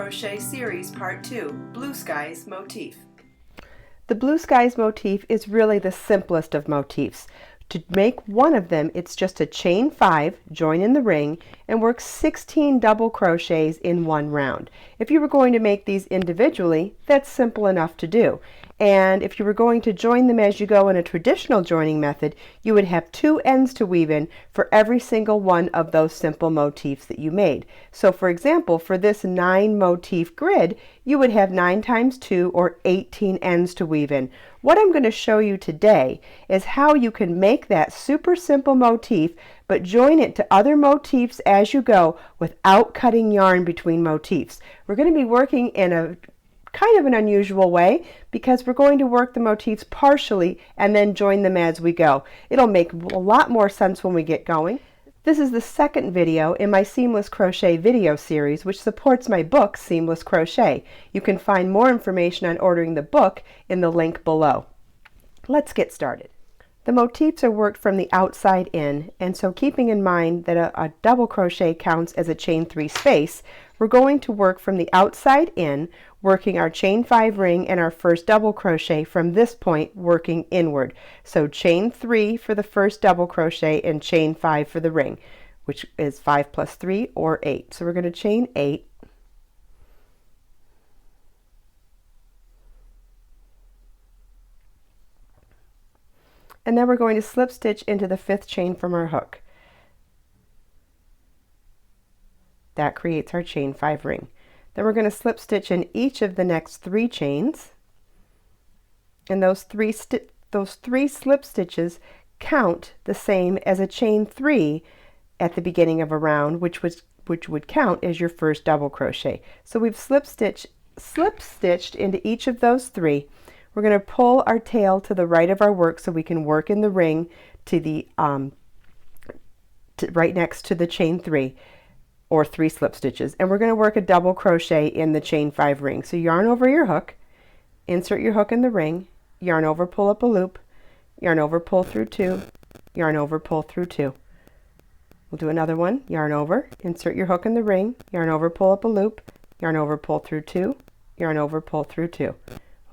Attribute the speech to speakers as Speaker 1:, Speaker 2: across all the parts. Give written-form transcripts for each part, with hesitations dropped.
Speaker 1: Crochet Series Part 2, Blue Skies Motif.
Speaker 2: The Blue Skies motif is really the simplest of motifs. To make one of them, it's just a chain 5, join in the ring, and work 16 double crochets in one round. If you were going to make these individually, that's simple enough to do. And if you were going to join them as you go in a traditional joining method, you would have 2 ends to weave in for every single one of those simple motifs that you made. So for example, for this 9 motif grid, you would have 9 times 2 or 18 ends to weave in. What I'm going to show you today is how you can make that super simple motif but join it to other motifs as you go without cutting yarn between motifs. We're going to be working in a kind of an unusual way because we're going to work the motifs partially and then join them as we go. It'll make a lot more sense when we get going. This is the second video in my Seamless Crochet video series, which supports my book, Seamless Crochet. You can find more information on ordering the book in the link below. Let's get started. The motifs are worked from the outside in, and so keeping in mind that a double crochet counts as a chain 3 space, we're going to work from the outside in, working our chain 5 ring and our first double crochet from this point working inward. So chain 3 for the first double crochet and chain 5 for the ring, which is 5 plus 3 or 8. So we're going to chain 8. And then we're going to slip stitch into the 5th chain from our hook. That creates our chain 5 ring. Then we're going to slip stitch in each of the next 3 chains, and those three slip stitches count the same as a chain 3 at the beginning of a round, which would count as your first double crochet. So we've slip stitched into each of those 3. We're going to pull our tail to the right of our work so we can work in the ring to the right next to the chain 3 or 3 slip stitches, and we're going to work a double crochet in the chain 5 ring. So yarn over your hook, insert your hook in the ring, yarn over, pull up a loop, yarn over, pull through 2, yarn over, pull through 2. We'll do another one. Yarn over, insert your hook in the ring, yarn over, pull up a loop, yarn over, pull through 2, yarn over, pull through 2.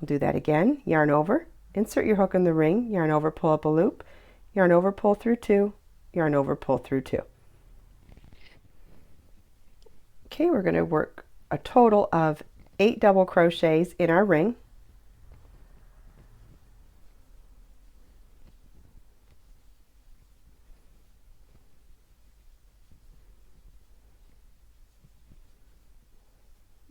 Speaker 2: We'll do that again. Yarn over, insert your hook in the ring, yarn over, pull up a loop, yarn over, pull through 2, yarn over, pull through 2. Okay, we're going to work a total of 8 double crochets in our ring.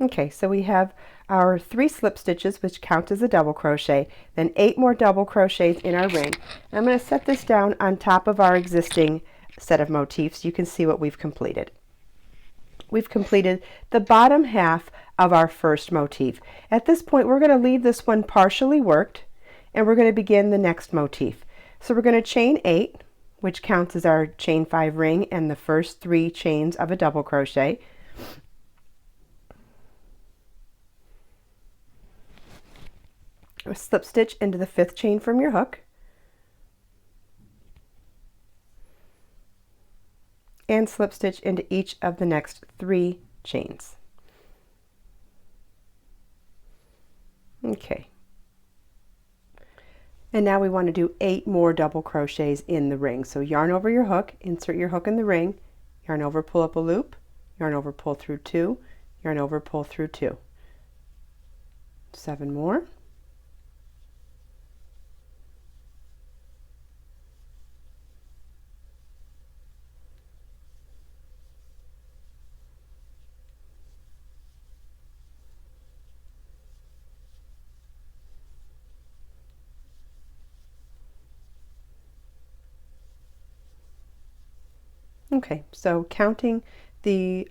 Speaker 2: Okay, so we have our 3 slip stitches, which count as a double crochet, then 8 more double crochets in our ring. I'm going to set this down on top of our existing set of motifs. You can see what we've completed. We've completed the bottom half of our first motif. At this point, we're going to leave this one partially worked, and we're going to begin the next motif. So we're going to chain 8, which counts as our chain 5 ring and the first 3 chains of a double crochet. Slip stitch into the 5th chain from your hook, and slip stitch into each of the next 3 chains. Okay, and now we want to do 8 more double crochets in the ring. So yarn over your hook, insert your hook in the ring, yarn over, pull up a loop, yarn over, pull through 2, yarn over, pull through 2. 7 more. Okay, so counting the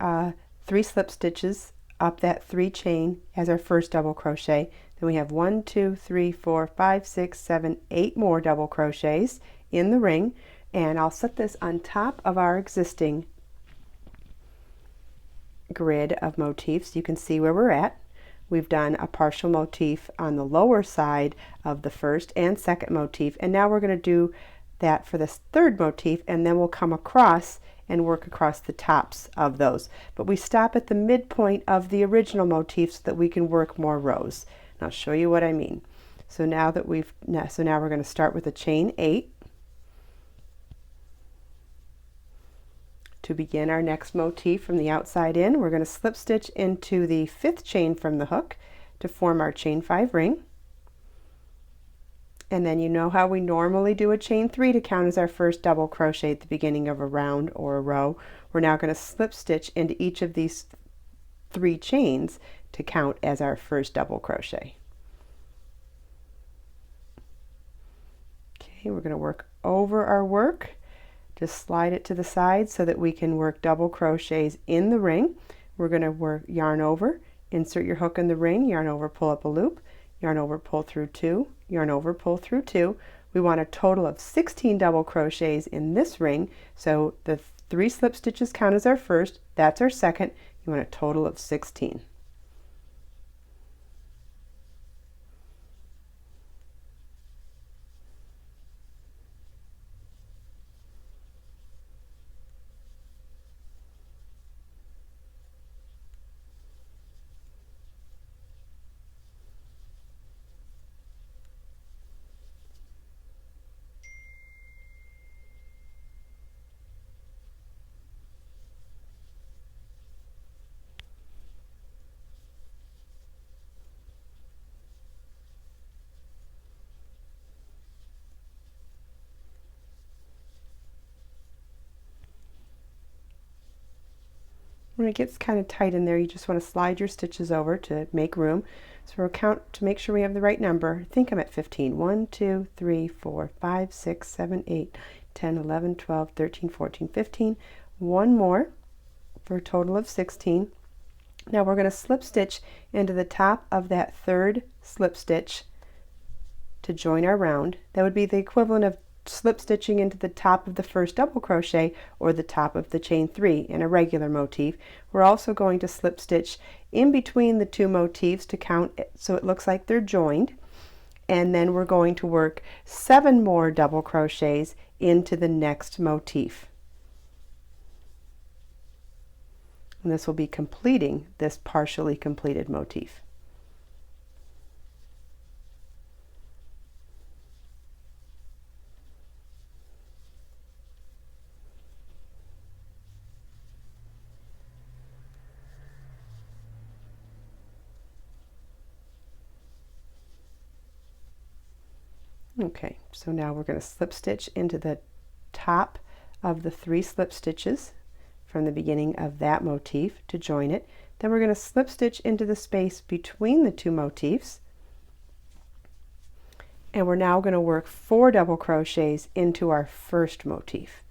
Speaker 2: 3 slip stitches up that 3 chain as our first double crochet, then we have 1, 2, 3, 4, 5, 6, 7, 8 more double crochets in the ring, and I'll set this on top of our existing grid of motifs. You can see where we're at. We've done a partial motif on the lower side of the first and second motif, and now we're going to do that for this 3rd motif, and then we'll come across and work across the tops of those. But we stop at the midpoint of the original motif so that we can work more rows. And I'll show you what I mean. So now we're going to start with a chain 8 to begin our next motif from the outside in. We're going to slip stitch into the 5th chain from the hook to form our chain 5 ring. And then you know how we normally do a chain 3 to count as our first double crochet at the beginning of a round or a row. We're now going to slip stitch into each of these 3 chains to count as our first double crochet. Okay, we're going to work over our work. Just slide it to the side so that we can work double crochets in the ring. We're going to work yarn over, insert your hook in the ring, yarn over, pull up a loop, yarn over, pull through 2, yarn over, pull through 2. We want a total of 16 double crochets in this ring, so the 3 slip stitches count as our first, that's our second. You want a total of 16. When it gets kind of tight in there, you just want to slide your stitches over to make room. So we'll count to make sure we have the right number. I think I'm at 15. 1, 2, 3, 4, 5, 6, 7, 8, 10, 11, 12, 13, 14, 15. One more for a total of 16. Now we're going to slip stitch into the top of that 3rd slip stitch to join our round. That would be the equivalent of slip stitching into the top of the first double crochet or the top of the chain 3 in a regular motif. We're also going to slip stitch in between the 2 motifs to count so it looks like they're joined, and then we're going to work 7 more double crochets into the next motif. And this will be completing this partially completed motif. Okay, so now we're going to slip stitch into the top of the 3 slip stitches from the beginning of that motif to join it. Then we're going to slip stitch into the space between the 2 motifs. And we're now going to work 4 double crochets into our first motif,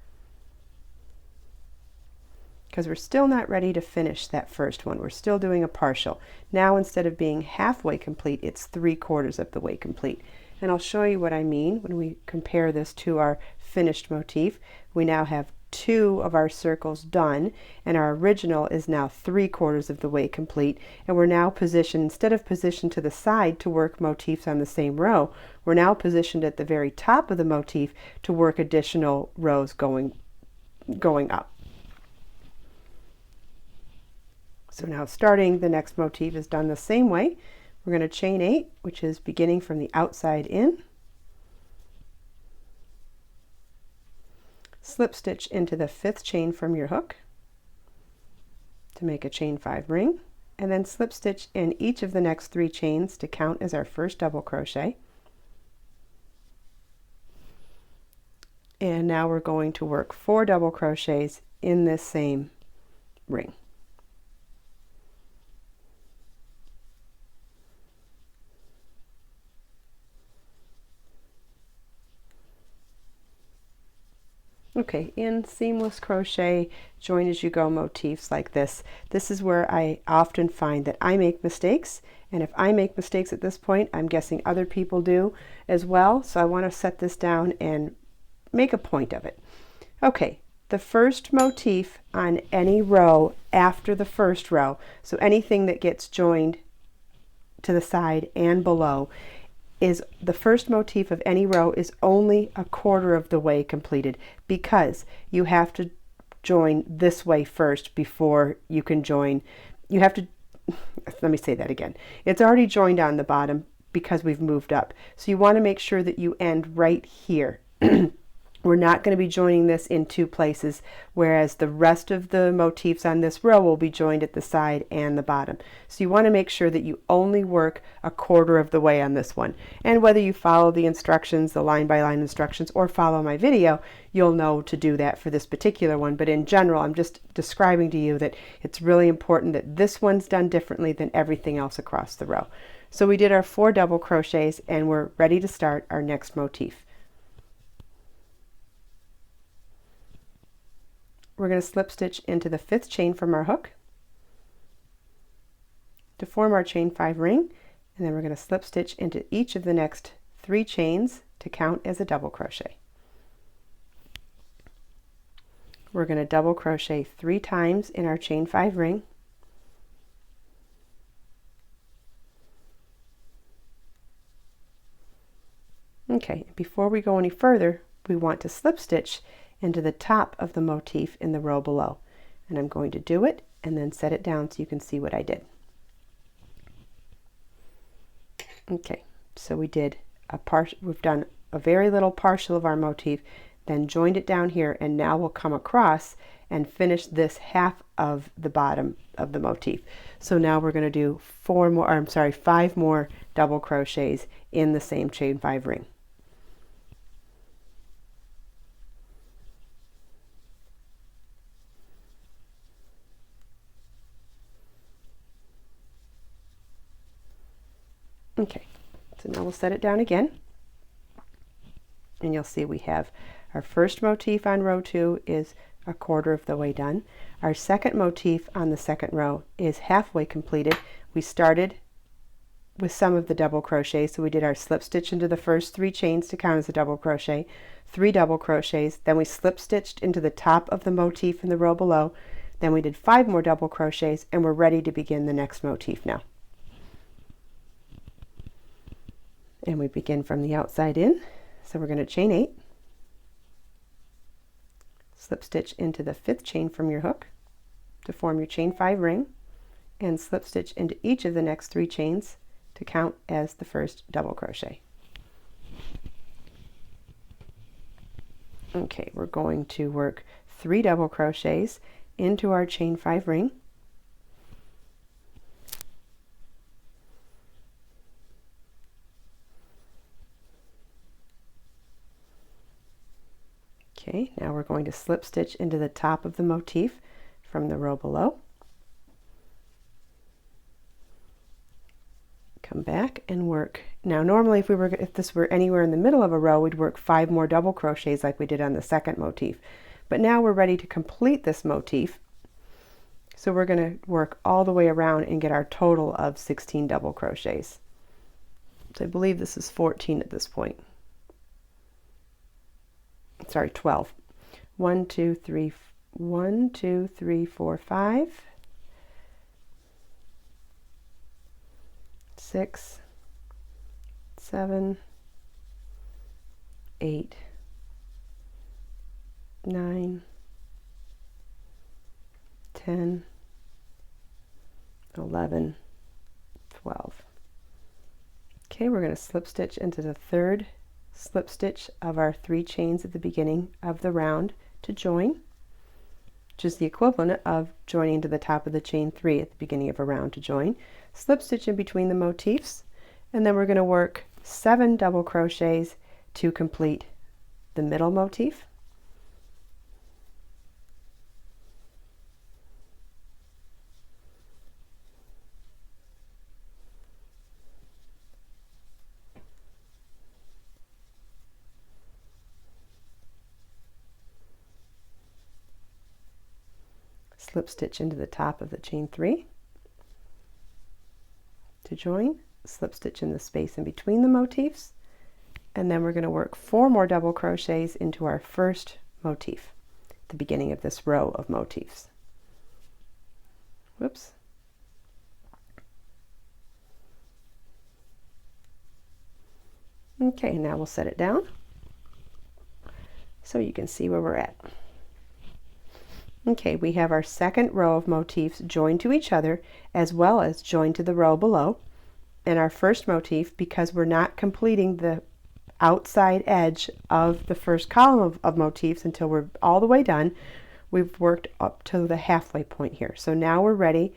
Speaker 2: because we're still not ready to finish that first one. We're still doing a partial. Now instead of being halfway complete, it's 3/4 of the way complete. And I'll show you what I mean when we compare this to our finished motif. We now have 2 of our circles done, and our original is now 3/4 of the way complete. And we're now positioned, instead of positioned to the side to work motifs on the same row, we're now positioned at the very top of the motif to work additional rows going up. So now starting the next motif is done the same way. We're going to chain 8, which is beginning from the outside in, slip stitch into the 5th chain from your hook to make a chain 5 ring, and then slip stitch in each of the next 3 chains to count as our first double crochet. And now we're going to work 4 double crochets in this same ring. Okay, in seamless crochet, join as you go motifs like this, this is where I often find that I make mistakes, and if I make mistakes at this point, I'm guessing other people do as well, so I want to set this down and make a point of it. Okay, the first motif on any row after the first row, so anything that gets joined to the side and below, is the first motif of any row is only 1/4 of the way completed, because you have to join this way first before you can join. You have to, let me say that again. It's already joined on the bottom because we've moved up. So you want to make sure that you end right here. We're not going to be joining this in two places, whereas the rest of the motifs on this row will be joined at the side and the bottom. So you want to make sure that you only work a quarter of the way on this one. And whether you follow the instructions, the line by line instructions, or follow my video, you'll know to do that for this particular one. But in general, I'm just describing to you that it's really important that this one's done differently than everything else across the row. So we did our 4 double crochets and we're ready to start our next motif. We're going to slip stitch into the 5th chain from our hook to form our chain 5 ring, and then we're going to slip stitch into each of the next 3 chains to count as a double crochet. We're going to double crochet 3 times in our chain 5 ring. Okay, before we go any further, we want to slip stitch into the top of the motif in the row below. And I'm going to do it and then set it down so you can see what I did. Okay, so we've done a very little partial of our motif, then joined it down here, and now we'll come across and finish this half of the bottom of the motif. So now we're going to do 5 more double crochets in the same chain 5 ring. Okay, so now we'll set it down again, and you'll see we have our first motif on row 2 is a quarter of the way done. Our second motif on the second row is halfway completed. We started with some of the double crochet, so we did our slip stitch into the first 3 chains to count as a double crochet, 3 double crochets, then we slip stitched into the top of the motif in the row below, then we did 5 more double crochets, and we're ready to begin the next motif now. And we begin from the outside in, so we're going to chain 8, slip stitch into the 5th chain from your hook to form your chain 5 ring, and slip stitch into each of the next 3 chains to count as the first double crochet. Okay, we're going to work 3 double crochets into our chain 5 ring, okay, now we're going to slip stitch into the top of the motif from the row below. Come back and work. Now normally if this were anywhere in the middle of a row, we'd work 5 more double crochets like we did on the second motif. But now we're ready to complete this motif. So we're going to work all the way around and get our total of 16 double crochets. So I believe this is 14 at this point. Sorry, 12. 1, 2, 3, 1, 2, 3, 4, 5, 6, 7, 8, 9, 10, 11, 12. Okay, we're going to slip stitch into the 3rd slip stitch of our 3 chains at the beginning of the round to join, which is the equivalent of joining to the top of the chain 3 at the beginning of a round to join. Slip stitch in between the motifs, and then we're going to work 7 double crochets to complete the middle motif. Slip stitch into the top of the chain 3 to join, slip stitch in the space in between the motifs, and then we're going to work 4 more double crochets into our first motif at the beginning of this row of motifs. Whoops. Okay, now we'll set it down so you can see where we're at. Okay, we have our second row of motifs joined to each other as well as joined to the row below. And our first motif, because we're not completing the outside edge of the first column of motifs until we're all the way done, we've worked up to the halfway point here. So now we're ready,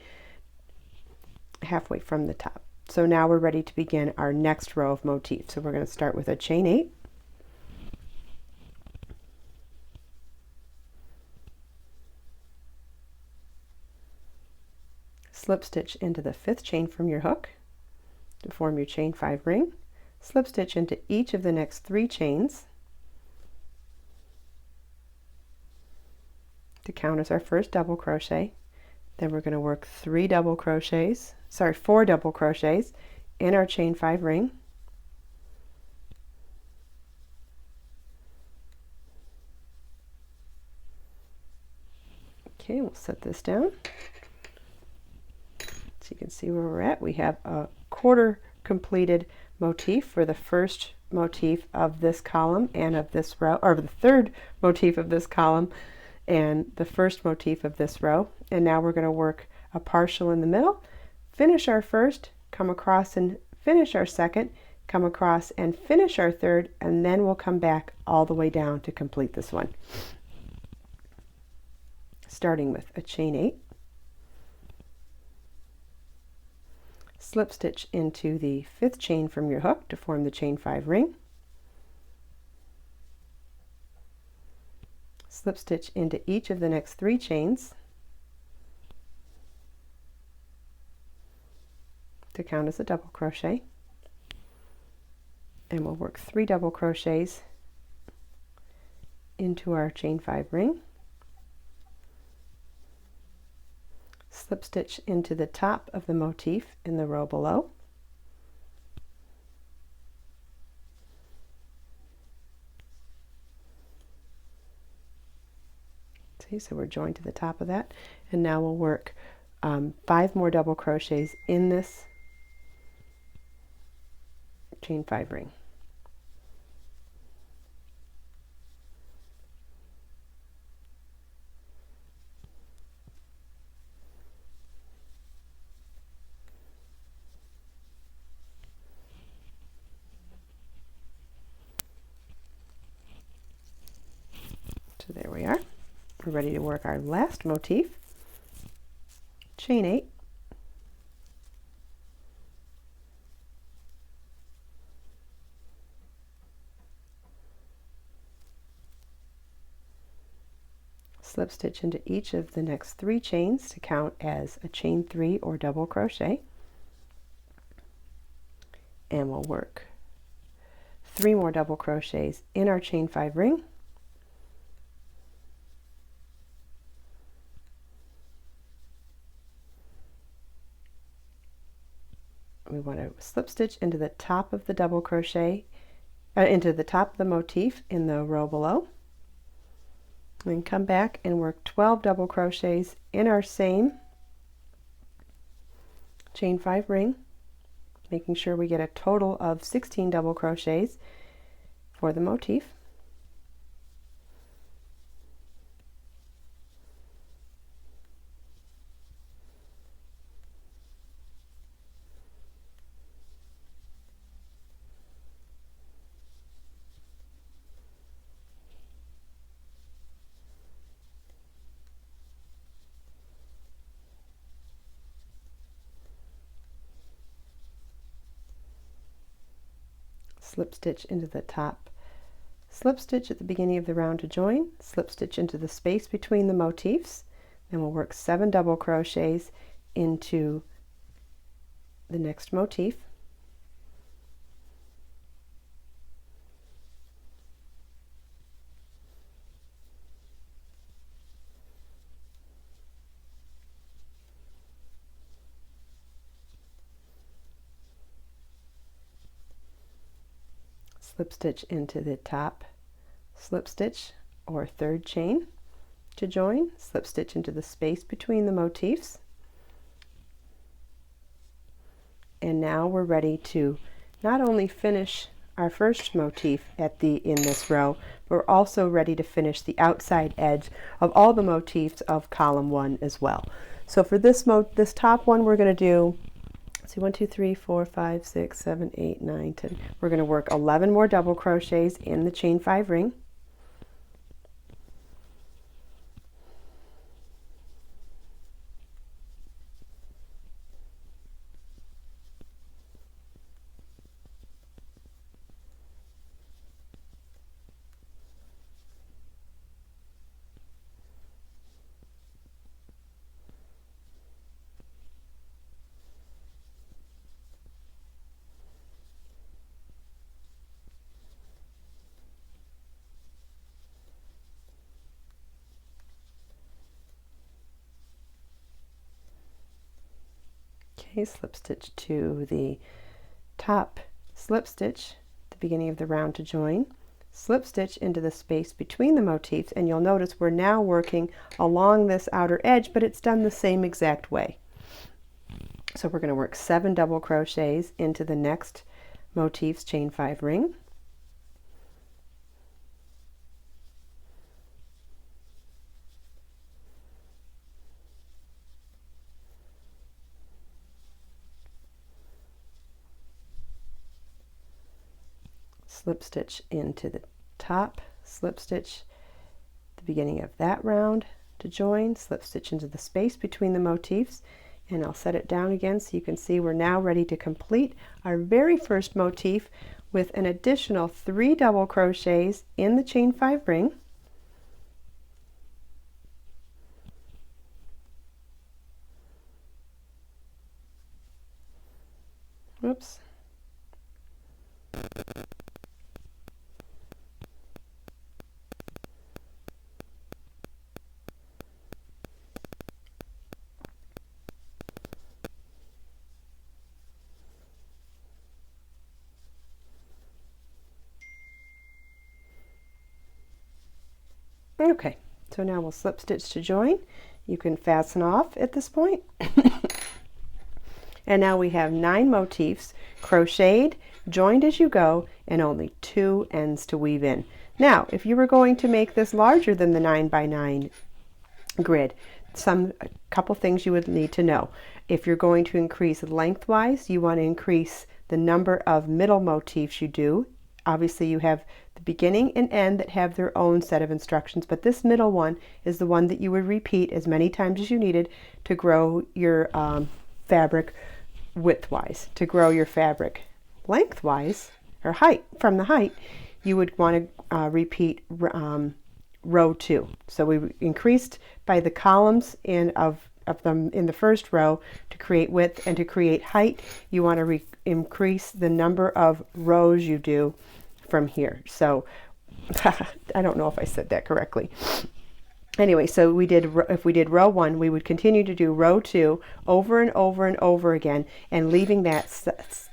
Speaker 2: halfway from the top. So now we're ready to begin our next row of motifs. So we're going to start with a chain 8. Slip stitch into the 5th chain from your hook to form your chain 5 ring. Slip stitch into each of the next 3 chains to count as our first double crochet. Then we're going to work 4 double crochets in our chain 5 ring. Okay, we'll set this down so you can see where we're at. We have a quarter completed motif for the first motif of this column and of this row, or the third motif of this column and the first motif of this row. And now we're going to work a partial in the middle, finish our first, come across and finish our second, come across and finish our third, and then we'll come back all the way down to complete this one. Starting with a chain 8, slip stitch into the 5th chain from your hook to form the chain 5 ring, slip stitch into each of the next 3 chains to count as a double crochet, and we'll work 3 double crochets into our chain 5 ring, slip stitch into the top of the motif in the row below, see, so we're joined to the top of that, and now we'll work 5 more double crochets in this chain 5 ring. So there we are. We're ready to work our last motif, chain 8, slip stitch into each of the next 3 chains to count as a chain 3 or double crochet, and we'll work 3 more double crochets in our chain 5 ring, we want to slip stitch into the top of the double crochet, into the top of the motif in the row below, and come back and work 12 double crochets in our same chain 5 ring, making sure we get a total of 16 double crochets for the motif. Slip stitch into the top, slip stitch at the beginning of the round to join, slip stitch into the space between the motifs, then we'll work 7 double crochets into the next motif, slip stitch into the top, slip stitch or 3rd chain to join, slip stitch into the space between the motifs, and now we're ready to not only finish our first motif in this row. We're also ready to finish the outside edge of all the motifs of column 1 as well. So for this top one, we're going to do, let's see, 1, 2, 3, 4, 5, 6, 7, 8, 9, 10. We're going to work 11 more double crochets in the chain 5 ring. Okay, slip stitch to the top, slip stitch at the beginning of the round to join, slip stitch into the space between the motifs, and you'll notice we're now working along this outer edge, but it's done the same exact way. So we're going to work 7 double crochets into the next motif's chain 5 ring. Slip stitch into the top, slip stitch at the beginning of that round to join, slip stitch into the space between the motifs, and I'll set it down again so you can see we're now ready to complete our very first motif with an additional 3 double crochets in the chain 5 ring. Oops. Okay, so now we'll slip stitch to join. You can fasten off at this point. And now we have 9 motifs crocheted, joined as you go, and only 2 ends to weave in. Now, if you were going to make this larger than the 9 by 9 grid, a couple things you would need to know. If you're going to increase lengthwise, you want to increase the number of middle motifs you do. Obviously you have the beginning and end that have their own set of instructions, but this middle one is the one that you would repeat as many times as you needed to grow your fabric widthwise. To grow your fabric lengthwise, or height, from the height, you would want to repeat row 2. So we increased by the columns of them in the first row to create width, and to create height you want to increase the number of rows you do from here. So I don't know if I said that correctly. Anyway, so if we did row 1, we would continue to do row 2 over and over and over again, and leaving that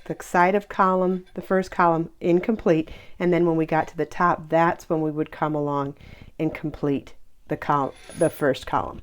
Speaker 2: the side of the first column incomplete, and then when we got to the top, that's when we would come along and complete the first column.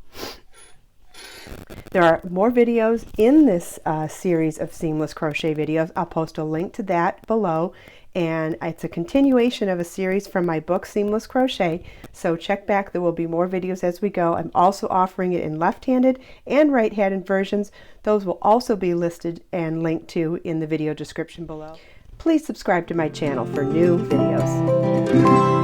Speaker 2: There are more videos in this series of seamless crochet videos. I'll post a link to that below, and it's a continuation of a series from my book Seamless Crochet, so check back. There will be more videos as we go. I'm also offering it in left-handed and right-handed versions. Those will also be listed and linked to in the video description below. Please subscribe to my channel for new videos.